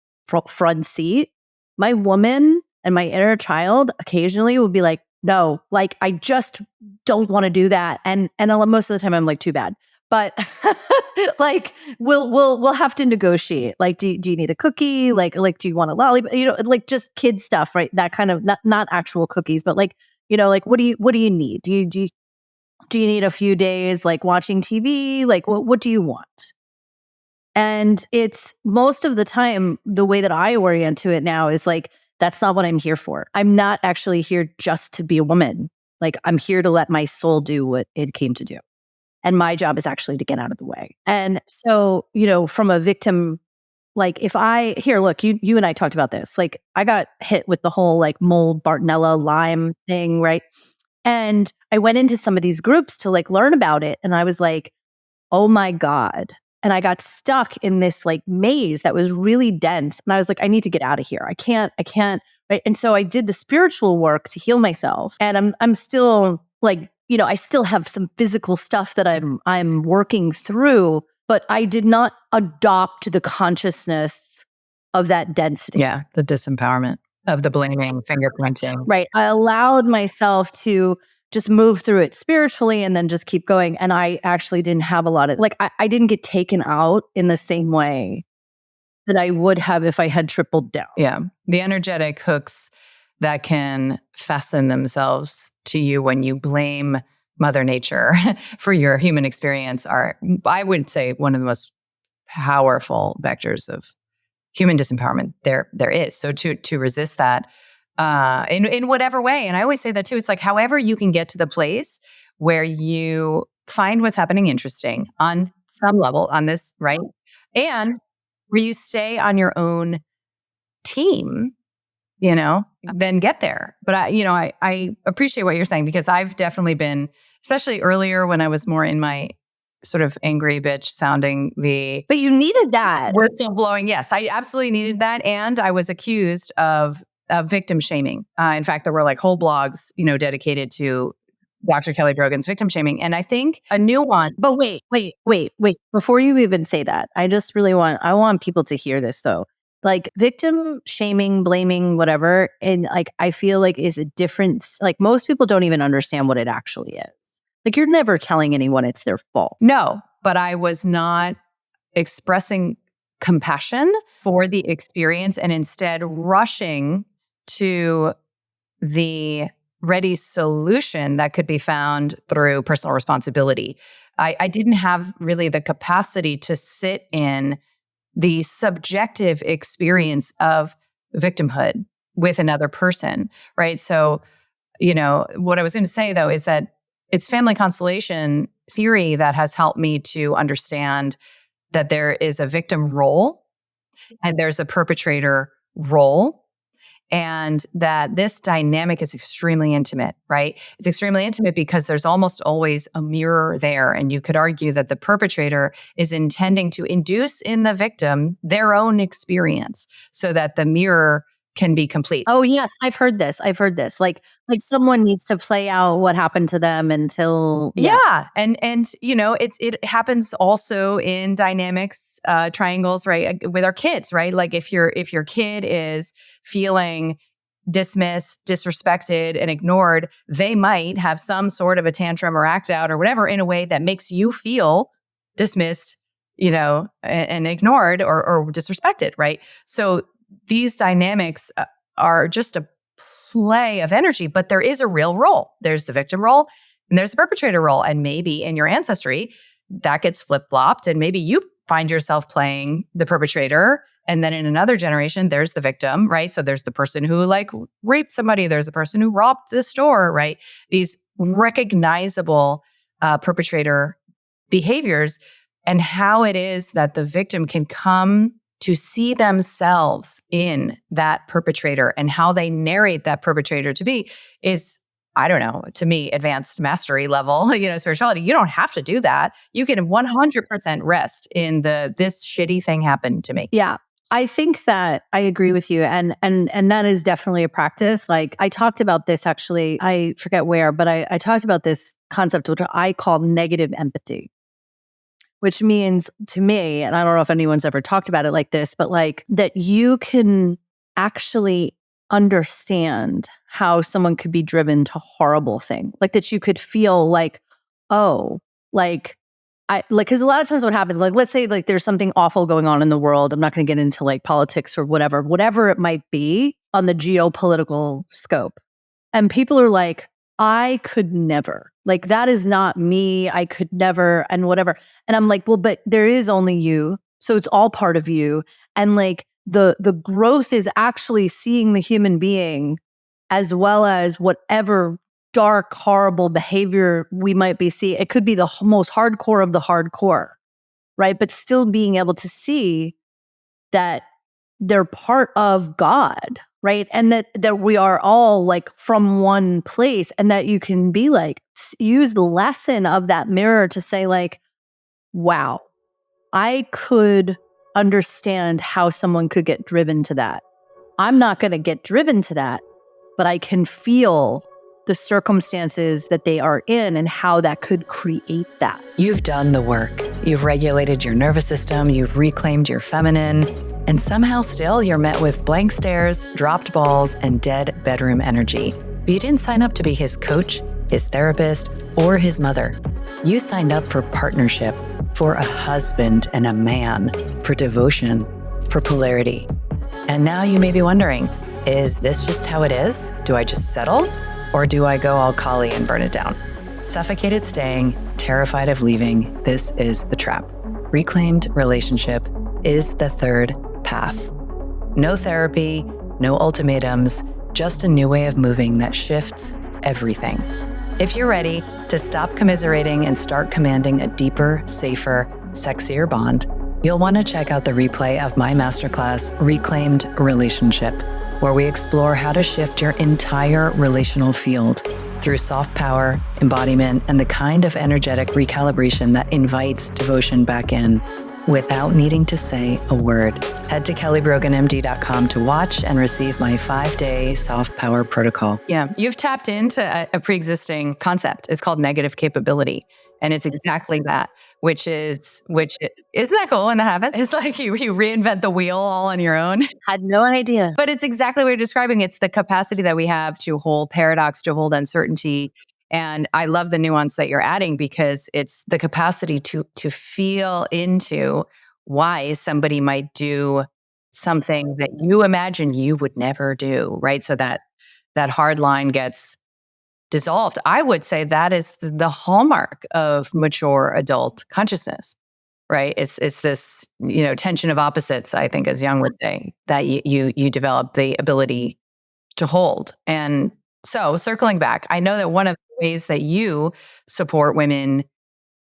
front seat, my woman and my inner child occasionally will be like, no, like I just don't want to do that. And most of the time I'm like, too bad. But like we'll have to negotiate. Like, do you need a cookie? Like do you want a lollipop? Like just kid stuff, right? That kind of not actual cookies, but like, like what do you need? Do you need a few days like watching TV? Like what do you want? And it's most of the time, the way that I orient to it now is like, That's not what I'm here for. I'm not actually here just to be a woman. Like, I'm here to let my soul do what it came to do. And my job is actually to get out of the way. And so, from a victim, like look, you and I talked about this. Like, I got hit with the whole like mold, Bartonella, Lyme thing, right? And I went into some of these groups to like learn about it. And I was like, oh my God. And I got stuck in this like maze that was really dense. And I was like, I need to get out of here. I can't. Right. And so I did the spiritual work to heal myself. And I'm still like, I still have some physical stuff that I'm working through, but I did not adopt the consciousness of that density. Yeah. The disempowerment of the blaming, finger pointing. Right. I allowed myself to just move through it spiritually and then just keep going. And I actually didn't have a lot of, like, I didn't get taken out in the same way that I would have if I had tripled down. Yeah. The energetic hooks that can fasten themselves to you when you blame Mother Nature for your human experience are, I would say, one of the most powerful vectors of human disempowerment there is. So to resist that in whatever way, and I always say that too, it's like however you can get to the place where you find what's happening interesting on some level on this, right? And where you stay on your own team, then get there. But I appreciate what you're saying, because I've definitely been, especially earlier when I was more in my sort of angry bitch sounding But you needed that. Whistleblowing. Yes, I absolutely needed that. And I was accused of victim shaming. In fact, there were like whole blogs, dedicated to Dr. Kelly Brogan's victim shaming. And I think a nuance. But wait. Before you even say that, I want people to hear this though. Like victim shaming, blaming, whatever. And like, I feel like is a different, like most people don't even understand what it actually is. Like you're never telling anyone it's their fault. No, but I was not expressing compassion for the experience and instead rushing to the ready solution that could be found through personal responsibility. I didn't have really the capacity to sit in the subjective experience of victimhood with another person, right? So, what I was going to say though is that it's family constellation theory that has helped me to understand that there is a victim role and there's a perpetrator role, and that this dynamic is extremely intimate, right? It's extremely intimate because there's almost always a mirror there. And you could argue that the perpetrator is intending to induce in the victim their own experience so that the mirror can be complete. Oh yes, I've heard this. Like someone needs to play out what happened to them until and it happens also in dynamics, triangles, right, with our kids, right? Like if your kid is feeling dismissed, disrespected, and ignored, they might have some sort of a tantrum or act out or whatever in a way that makes you feel dismissed, and ignored or disrespected, right? So these dynamics are just a play of energy, but there is a real role. There's the victim role and there's the perpetrator role. And maybe in your ancestry, that gets flip-flopped and maybe you find yourself playing the perpetrator. And then in another generation, there's the victim, right? So there's the person who like raped somebody. There's the person who robbed the store, right? These recognizable perpetrator behaviors, and how it is that the victim can come to see themselves in that perpetrator and how they narrate that perpetrator to be is, I don't know, to me, advanced mastery level, spirituality. You don't have to do that. You can 100% rest in this shitty thing happened to me. Yeah. I think that I agree with you. And that is definitely a practice. Like I talked about this actually, I forget where, but I talked about this concept, which I call negative empathy. Which means to me, and I don't know if anyone's ever talked about it like this, but like that you can actually understand how someone could be driven to horrible thing. Like that you could feel like, oh, like because a lot of times what happens, like let's say like there's something awful going on in the world. I'm not going to get into like politics or whatever it might be on the geopolitical scope. And people are like, I could never. Like, that is not me. I could never, and whatever. And I'm like, well, but there is only you. So it's all part of you. And like, the growth is actually seeing the human being as well as whatever dark, horrible behavior we might be seeing. It could be the most hardcore of the hardcore, right? But still being able to see that they're part of God, right? And that we are all like from one place, and that you can be like, use the lesson of that mirror to say like, wow, I could understand how someone could get driven to that. I'm not going to get driven to that, but I can feel the circumstances that they are in and how that could create that. You've done the work. You've regulated your nervous system. You've reclaimed your feminine. And somehow still you're met with blank stares, dropped balls, and dead bedroom energy. But you didn't sign up to be his coach, his therapist, or his mother. You signed up for partnership, for a husband and a man, for devotion, for polarity. And now you may be wondering, is this just how it is? Do I just settle? Or do I go all Kali and burn it down? Suffocated staying, terrified of leaving, this is the trap. Reclaimed relationship is the third path. No therapy, no ultimatums, just a new way of moving that shifts everything. If you're ready to stop commiserating and start commanding a deeper, safer, sexier bond, you'll want to check out the replay of my masterclass, Reclaimed Relationship, where we explore how to shift your entire relational field through soft power, embodiment, and the kind of energetic recalibration that invites devotion back in without needing to say a word. Head to kellybroganmd.com to watch and receive my 5-day soft power protocol. Yeah, you've tapped into a pre-existing concept. It's called negative capability. And it's exactly that, isn't that cool when that happens? It's like you reinvent the wheel all on your own. Had no idea. But it's exactly what you're describing. It's the capacity that we have to hold paradox, to hold uncertainty. And I love the nuance that you're adding, because it's the capacity to feel into why somebody might do something that you imagine you would never do, right? So that hard line gets dissolved. I would say that is the hallmark of mature adult consciousness, right? It's this, tension of opposites, I think, as Jung would say, that you develop the ability to hold. And so circling back, I know that one of the ways that you support women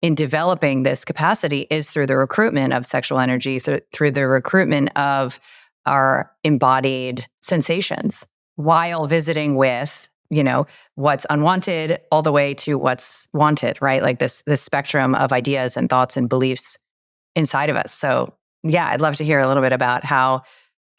in developing this capacity is through the recruitment of sexual energy, through the recruitment of our embodied sensations, while visiting with what's unwanted all the way to what's wanted, right? Like this spectrum of ideas and thoughts and beliefs inside of us. So yeah, I'd love to hear a little bit about how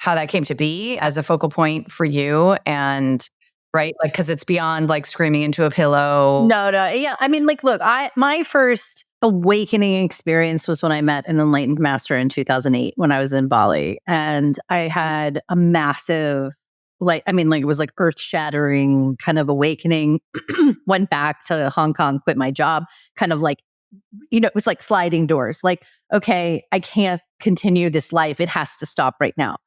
that came to be as a focal point for you, and right, like, because it's beyond like screaming into a pillow. No, yeah. I mean, like, look, my first awakening experience was when I met an enlightened master in 2008 when I was in Bali, and I had a massive, it was like earth-shattering kind of awakening. Went back to Hong Kong, quit my job, kind of like, it was like sliding doors. Like, okay, I can't continue this life. It has to stop right now.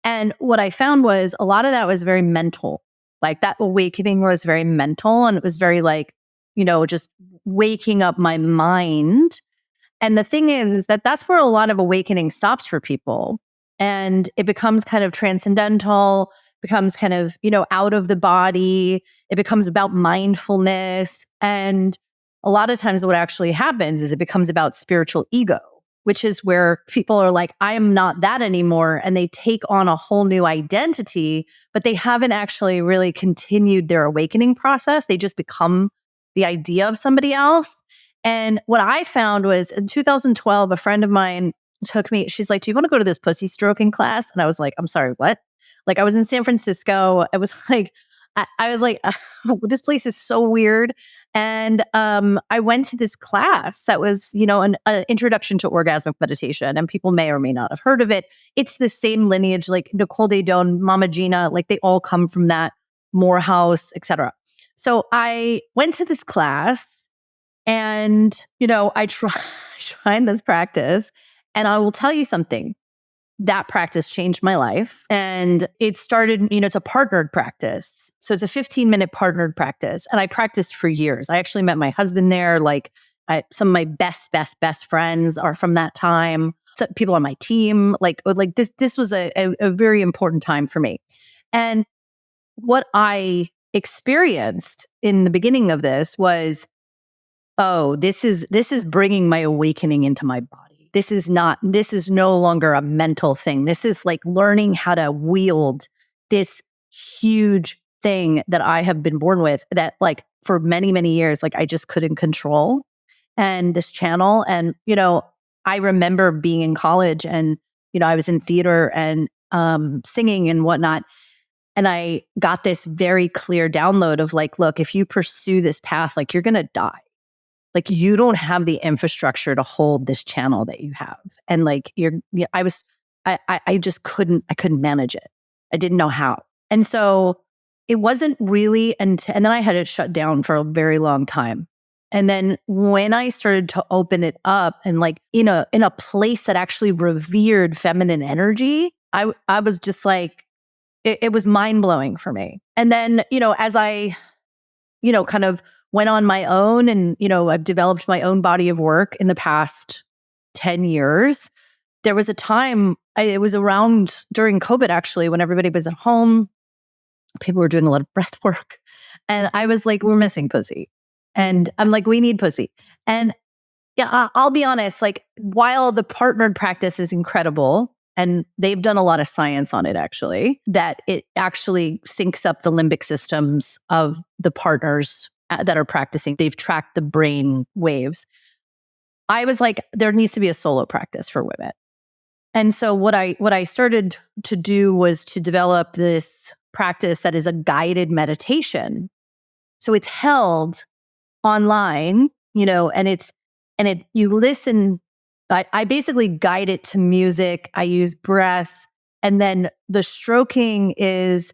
And what I found was a lot of that was very mental. Like that awakening was very mental, and it was very like, just waking up my mind. And the thing is that that's where a lot of awakening stops for people. And it becomes kind of transcendental, becomes kind of, out of the body. It becomes about mindfulness. And a lot of times what actually happens is it becomes about spiritual ego, which is where people are like, I am not that anymore. And they take on a whole new identity, but they haven't actually really continued their awakening process. They just become the idea of somebody else. And what I found was in 2012, a friend of mine took me, she's like, do you want to go to this pussy stroking class? And I was like, I'm sorry, what? Like I was in San Francisco. I was like, I was like, this place is so weird. And I went to this class that was, an introduction to orgasmic meditation. And people may or may not have heard of it. It's the same lineage, like Nicole Daedone, Mama Gina, like they all come from that, Morehouse, etc. So I went to this class and, I tried this practice. And I will tell you something. That practice changed my life. And it started, it's a partnered practice. So it's a 15-minute partnered practice. And I practiced for years. I actually met my husband there. Like some of my best friends are from that time. people on my team. Like this was a very important time for me. And what I experienced in the beginning of this was, oh, this is bringing my awakening into my body. This is no longer a mental thing. This is like learning how to wield this huge thing that I have been born with, that like for many, many years, like I just couldn't control. And this channel. And, I remember being in college and, I was in theater and singing and whatnot. And I got this very clear download of like, look, if you pursue this path, like you're going to die. Like you don't have the infrastructure to hold this channel that you have. And like I just couldn't manage it. I didn't know how. And so it wasn't really and then I had it shut down for a very long time. And then when I started to open it up and like in a place that actually revered feminine energy, I was just like, it was mind blowing for me. And then, as I, kind of went on my own and, I've developed my own body of work in the past 10 years. There was a time, it was around during COVID actually, when everybody was at home, people were doing a lot of breath work. And I was like, we're missing pussy. And I'm like, we need pussy. And yeah, I'll be honest, like while the partnered practice is incredible, and they've done a lot of science on it actually, that it actually syncs up the limbic systems of the partners that are practicing. They've tracked the brain waves. I was like, there needs to be a solo practice for women. And so what I started to do was to develop this practice that is a guided meditation. So it's held online, and you listen. I basically guide it to music. I use breath, and then the stroking is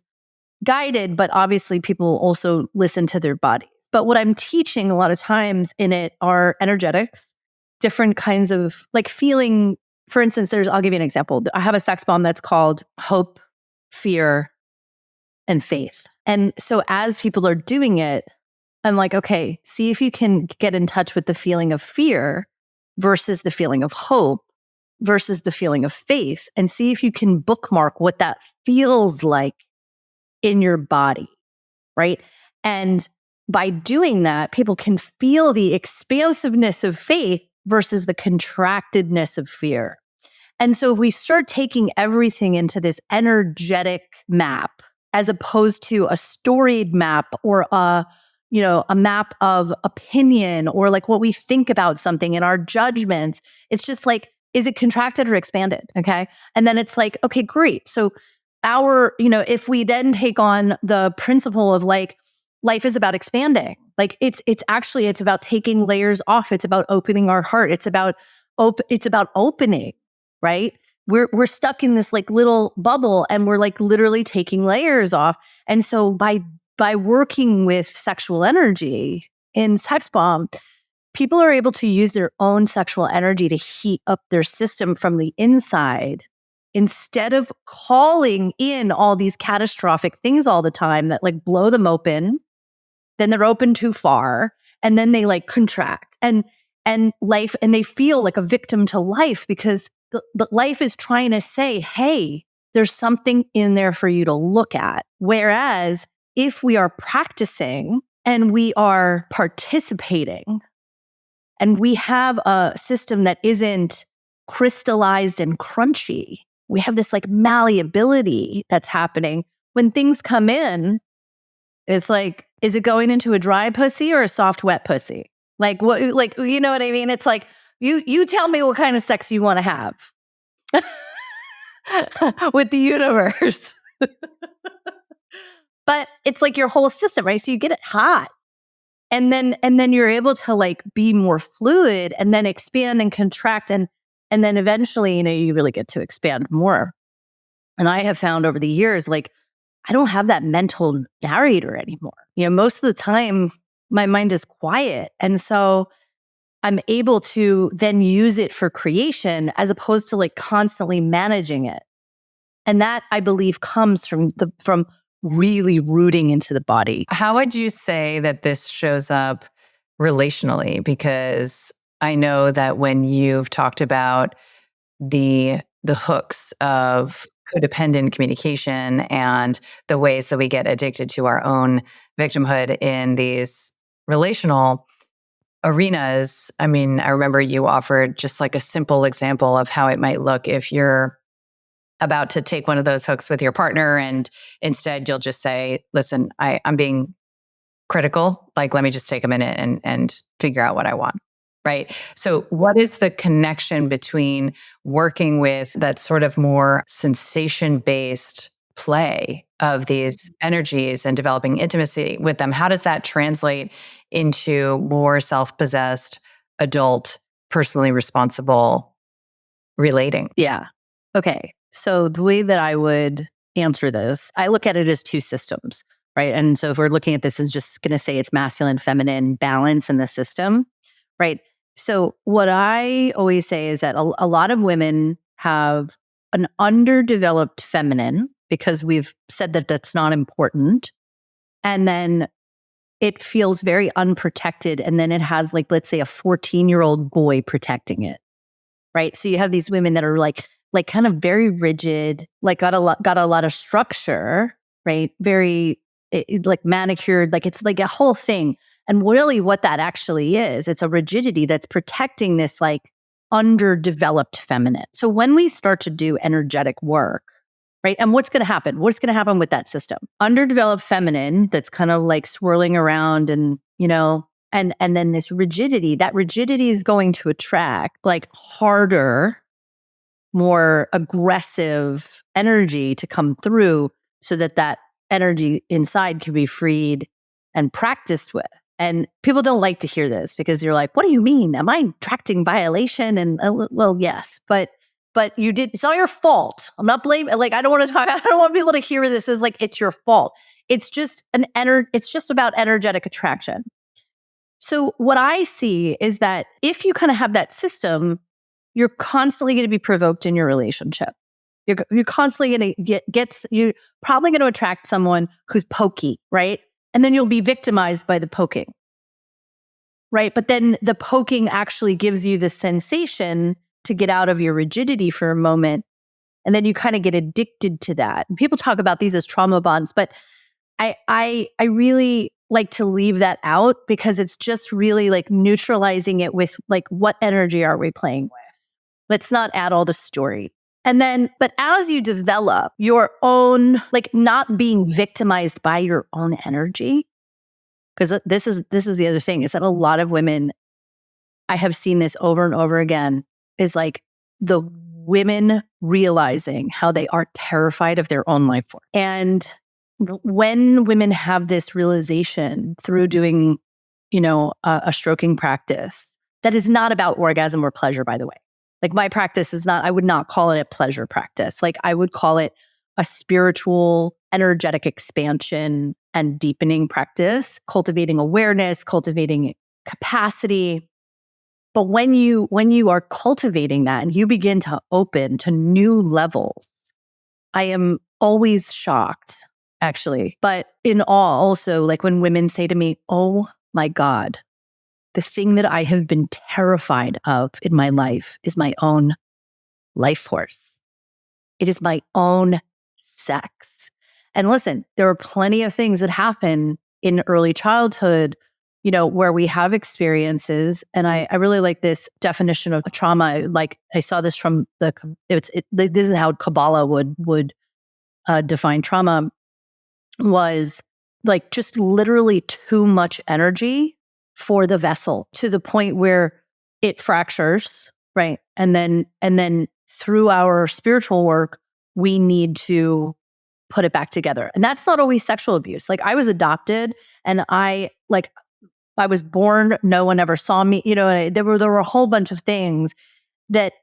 guided, but obviously people also listen to their bodies. But what I'm teaching a lot of times in it are energetics, different kinds of like feeling. For instance, I'll give you an example. I have a sex bomb that's called hope, fear, and faith. And so as people are doing it, I'm like, okay, see if you can get in touch with the feeling of fear versus the feeling of hope versus the feeling of faith, and see if you can bookmark what that feels like in your body, right? And by doing that, people can feel the expansiveness of faith versus the contractedness of fear. And so if we start taking everything into this energetic map, as opposed to a storied map or a map of opinion or like what we think about something and our judgments, it's just like, is it contracted or expanded? Okay. And then it's like, okay, great. So if we then take on the principle of like, life is about expanding, like it's about taking layers off. It's about opening our heart. It's about opening, right? We're stuck in this like little bubble and we're like literally taking layers off. And so by working with sexual energy in Sex Bomb, people are able to use their own sexual energy to heat up their system from the inside instead of calling in all these catastrophic things all the time that like blow them open. Then they're open too far and then they like contract and they feel like a victim to life because the life is trying to say, hey, there's something in there for you to look at. Whereas if we are practicing and we are participating and we have a system that isn't crystallized and crunchy, we have this like malleability that's happening. When things come in, it's like, is it going into a dry pussy or a soft, wet pussy? Like what? Like, you know what I mean? It's like, you tell me what kind of sex you want to have with the universe. But it's like your whole system, right? So you get it hot. And then you're able to like be more fluid and then expand and contract. And then eventually, you really get to expand more. And I have found over the years, like, I don't have that mental narrator anymore. Most of the time my mind is quiet. And so I'm able to then use it for creation as opposed to like constantly managing it. And that I believe comes from really rooting into the body. How would you say that this shows up relationally? Because I know that when you've talked about the hooks of codependent communication and the ways that we get addicted to our own victimhood in these relational arenas. I mean, I remember you offered just like a simple example of how it might look if you're about to take one of those hooks with your partner and instead you'll just say, listen, I'm being critical. Like, let me just take a minute and figure out what I want. Right. So what is the connection between working with that sort of more sensation-based play of these energies and developing intimacy with them? How does that translate into more self-possessed, adult, personally responsible relating? Yeah. Okay. So the way that I would answer this, I look at it as two systems, right? And so if we're looking at this as just going to say it's masculine, feminine balance in the system, right? So what I always say is that a lot of women have an underdeveloped feminine because we've said that that's not important. And then it feels very unprotected. And then it has, like, let's say a 14-year-old boy protecting it, right? So you have these women that are like kind of very rigid, like got a lot of structure, right? Very like manicured, like it's like a whole thing. And really what that actually is, it's a rigidity that's protecting this like underdeveloped feminine. So when we start to do energetic work, right? And what's going to happen? What's going to happen with that system? Underdeveloped feminine that's kind of like swirling around and, and then this rigidity, that rigidity is going to attract like harder, more aggressive energy to come through so that energy inside can be freed and practiced with. And people don't like to hear this because you're like, what do you mean? Am I attracting violation? And well, yes, but you did, it's not your fault. I'm not blaming, like, I don't want people to hear this as like, it's your fault. It's just it's just about energetic attraction. So what I see is that if you kind of have that system, you're constantly going to be provoked in your relationship. You're constantly going to you're probably going to attract someone who's pokey, right? And then you'll be victimized by the poking, right? But then the poking actually gives you the sensation to get out of your rigidity for a moment. And then you kind of get addicted to that. And people talk about these as trauma bonds, but I really like to leave that out because it's just really like neutralizing it with like, what energy are we playing with? Let's not add all the story. And then, but as you develop your own, like not being victimized by your own energy, because this is the other thing, is that a lot of women, I have seen this over and over again, is like the women realizing how they are terrified of their own life force. And when women have this realization through doing, a stroking practice, that is not about orgasm or pleasure, by the way. Like my practice is not, I would not call it a pleasure practice. Like I would call it a spiritual, energetic expansion and deepening practice, cultivating awareness, cultivating capacity. But when you are cultivating that and you begin to open to new levels, I am always shocked, actually. But in awe also, like when women say to me, oh my God, the thing that I have been terrified of in my life is my own life force. It is my own sex. And listen, there are plenty of things that happen in early childhood, where we have experiences. And I really like this definition of trauma. Like I saw this from this is how Kabbalah would define trauma, was like just literally too much energy for the vessel to the point where it fractures, right? And then through our spiritual work, we need to put it back together. And that's not always sexual abuse. Like I was adopted and I was born, no one ever saw me, there were a whole bunch of things that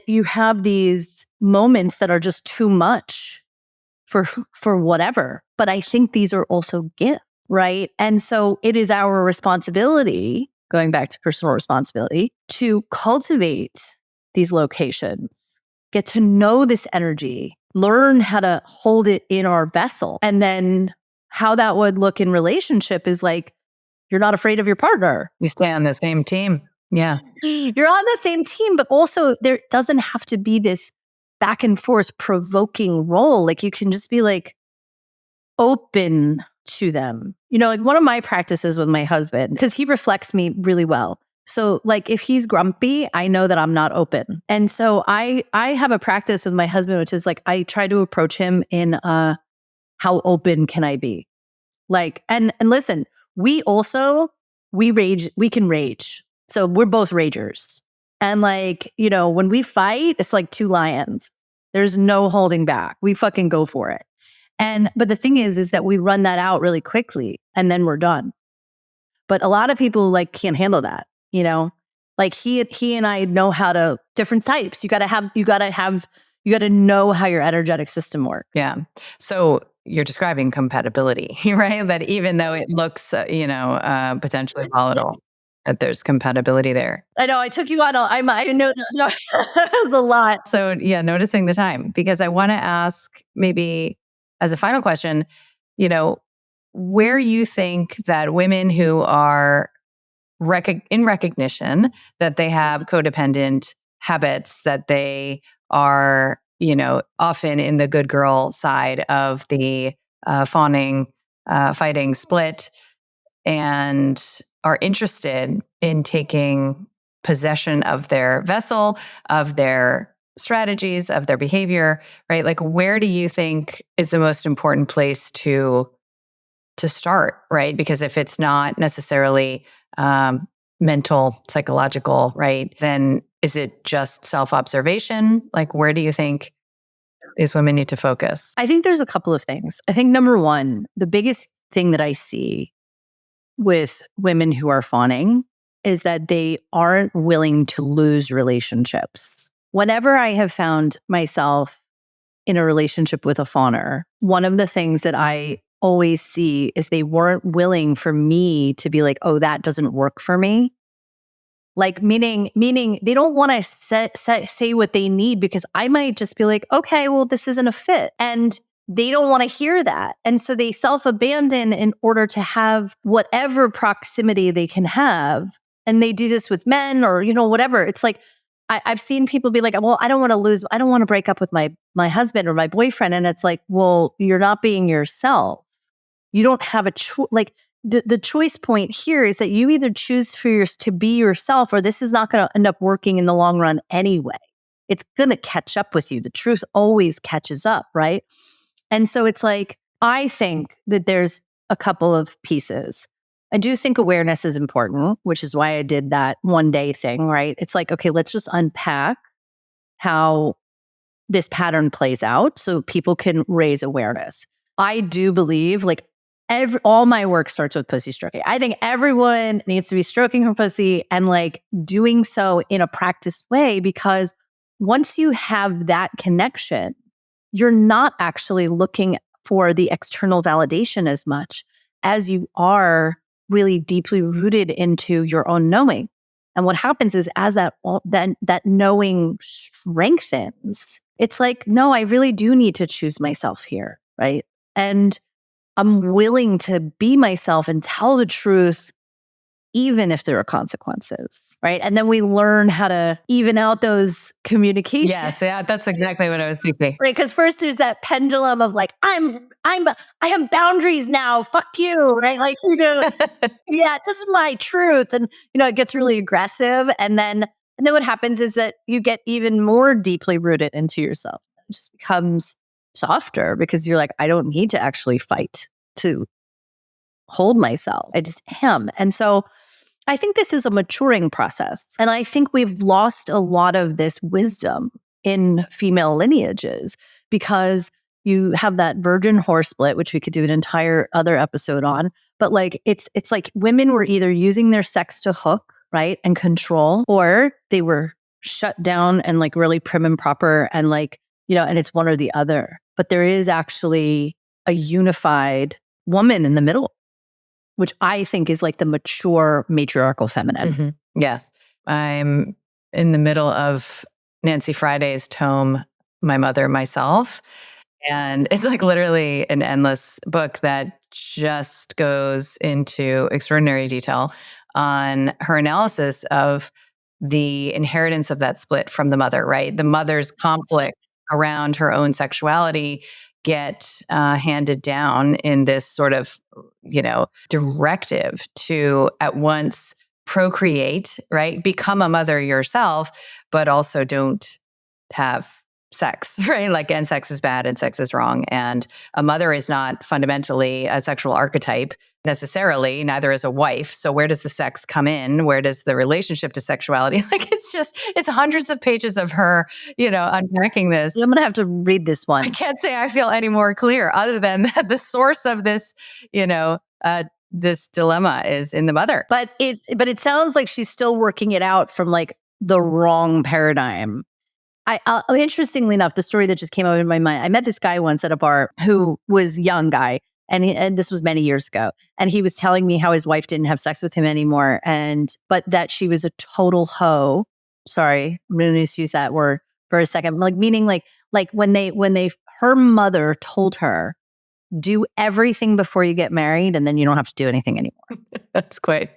you have these moments that are just too much for whatever. But I think these are also gifts, right? And so it is our responsibility, going back to personal responsibility, to cultivate these locations, get to know this energy, learn how to hold it in our vessel. And then how that would look in relationship is like, you're not afraid of your partner. You stay on the same team. Yeah. You're on the same team, but also there doesn't have to be this back and forth provoking role. Like you can just be like open to them. Like one of my practices with my husband, because he reflects me really well. So like if he's grumpy, I know that I'm not open. And so I have a practice with my husband, which is like I try to approach him in how open can I be? Like, and listen, we can rage. So we're both ragers. And like, when we fight, it's like two lions. There's no holding back. We fucking go for it. But the thing is that we run that out really quickly and then we're done. But a lot of people like can't handle that, like he and I know how to different types. You got to know how your energetic system works. Yeah. So you're describing compatibility, right? That even though it looks, potentially volatile, that there's compatibility there. I know I took you on. I know that was a lot. So yeah, noticing the time, because I want to ask maybe as a final question, where you think that women who are in recognition that they have codependent habits, that they are, often in the good girl side of the fawning, fighting split, and are interested in taking possession of their vessel, of their strategies, of their behavior, right? Like, where do you think is the most important place to start, right? Because if it's not necessarily mental, psychological, right, then is it just self-observation? Like, where do you think these women need to focus? I think there's a couple of things. I think number one, the biggest thing that I see with women who are fawning is that they aren't willing to lose relationships. Whenever I have found myself in a relationship with a fawner, one of the things that I always see is they weren't willing for me to be like, oh, that doesn't work for me. Like meaning they don't want to say what they need, because I might just be like, okay, well, this isn't a fit. And they don't want to hear that. And so they self-abandon in order to have whatever proximity they can have. And they do this with men or, whatever. It's like, I've seen people be like, well, I don't want to break up with my husband or my boyfriend. And it's like, well, you're not being yourself. You don't have a choice. Like the choice point here is that you either choose to be yourself, or this is not going to end up working in the long run anyway. It's going to catch up with you. The truth always catches up, right? And so it's like, I think that there's a couple of pieces. I do think awareness is important, which is why I did that one day thing, right? It's like, okay, let's just unpack how this pattern plays out so people can raise awareness. I do believe like all my work starts with pussy stroking. I think everyone needs to be stroking her pussy and like doing so in a practiced way, because once you have that connection, you're not actually looking for the external validation as much as you are really deeply rooted into your own knowing. And what happens is as that knowing strengthens, it's like, no, I really do need to choose myself here, right? And I'm willing to be myself and tell the truth, even if there are consequences, right? And then we learn how to even out those communications. Yes, yeah, that's exactly what I was thinking. Right, because first there's that pendulum of like, I have boundaries now. Fuck you, right? Like, yeah, this is my truth, and it gets really aggressive, and then what happens is that you get even more deeply rooted into yourself. It just becomes softer because you're like, I don't need to actually fight to hold myself. I just am. And so I think this is a maturing process. And I think we've lost a lot of this wisdom in female lineages because you have that virgin whore split, which we could do an entire other episode on. But like, it's like women were either using their sex to hook, right, and control, or they were shut down and like really prim and proper and like, and it's one or the other. But there is actually a unified woman in the middle, which I think is like the mature matriarchal feminine. Mm-hmm. Yes. I'm in the middle of Nancy Friday's tome, My Mother, Myself. And it's like literally an endless book that just goes into extraordinary detail on her analysis of the inheritance of that split from the mother, right? The mother's conflict around her own sexuality get handed down in this sort of, directive to at once procreate, right? Become a mother yourself, but also don't have sex, right? Like, and sex is bad and sex is wrong. And a mother is not fundamentally a sexual archetype necessarily, neither is a wife. So where does the sex come in? Where does the relationship to sexuality? Like, it's hundreds of pages of her, unpacking this. I'm going to have to read this one. I can't say I feel any more clear other than that the source of this, this dilemma is in the mother. But it sounds like she's still working it out from like the wrong paradigm. Interestingly enough, the story that just came up in my mind, I met this guy once at a bar who was a young guy, and this was many years ago. And he was telling me how his wife didn't have sex with him anymore, but that she was a total hoe. Sorry, I'm going to use that word for a second. Like, meaning like when her mother told her, do everything before you get married, and then you don't have to do anything anymore. That's quite.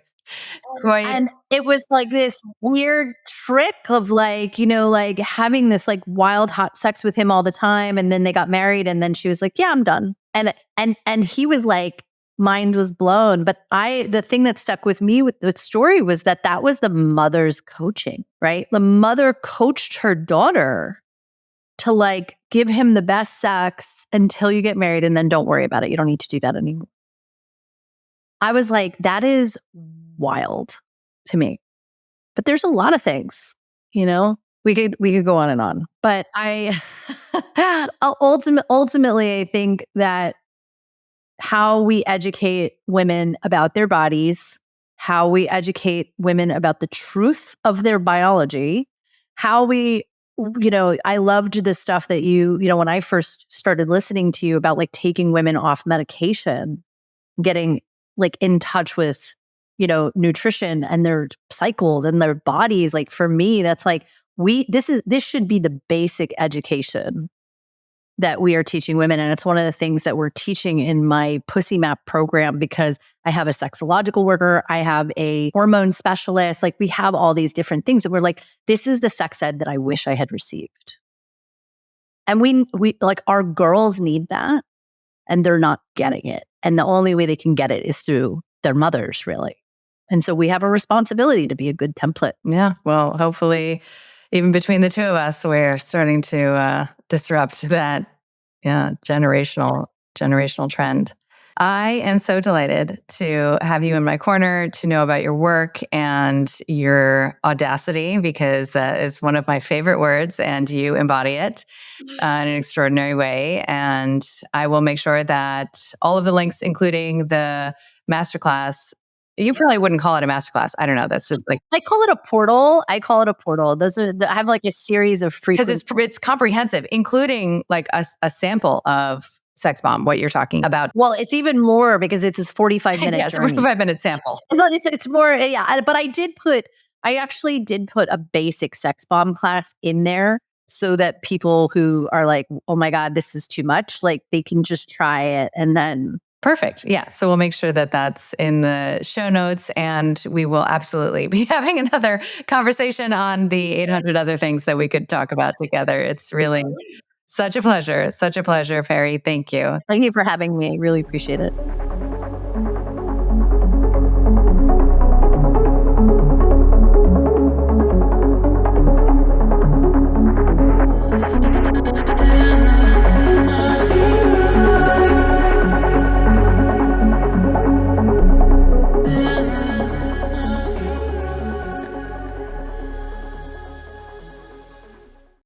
And it was like this weird trick of like, like having this like wild hot sex with him all the time. And then they got married, and then she was like, yeah, I'm done. And he was like, mind was blown. But the thing that stuck with me with the story was that was the mother's coaching, right? The mother coached her daughter to like give him the best sex until you get married, and then don't worry about it. You don't need to do that anymore. I was like, that is wild to me. But there's a lot of things, we could go on and on. But I ultimately, I think that how we educate women about their bodies, how we educate women about the truth of their biology, how we, I loved the stuff that when I first started listening to you about like taking women off medication, getting like in touch with, nutrition and their cycles and their bodies. Like, for me, that's like, this should be the basic education that we are teaching women. And it's one of the things that we're teaching in my Pussy Map program, because I have a sexological worker, I have a hormone specialist, like we have all these different things that we're like, this is the sex ed that I wish I had received. And we like, our girls need that, and they're not getting it. And the only way they can get it is through their mothers, really. And so we have a responsibility to be a good template. Yeah. Well, hopefully, even between the two of us, we're starting to disrupt that generational trend. I am so delighted to have you in my corner, to know about your work and your audacity, because that is one of my favorite words, and you embody it in an extraordinary way. And I will make sure that all of the links, including the masterclass. You probably wouldn't call it a masterclass. I don't know. That's just like, I call it a portal. Those are I have like a series of free, because it's comprehensive, including like a sample of Sex Bomb, what you're talking about. Well, it's even more because it's this 45-minute yes, 45-minute sample. It's more, yeah. But I actually did put a basic Sex Bomb class in there, so that people who are like, oh my God, this is too much, like they can just try it and then. Perfect. Yeah. So we'll make sure that that's in the show notes, and we will absolutely be having another conversation on the 800 other things that we could talk about together. It's really such a pleasure. Such a pleasure, Perri. Thank you. Thank you for having me. I really appreciate it.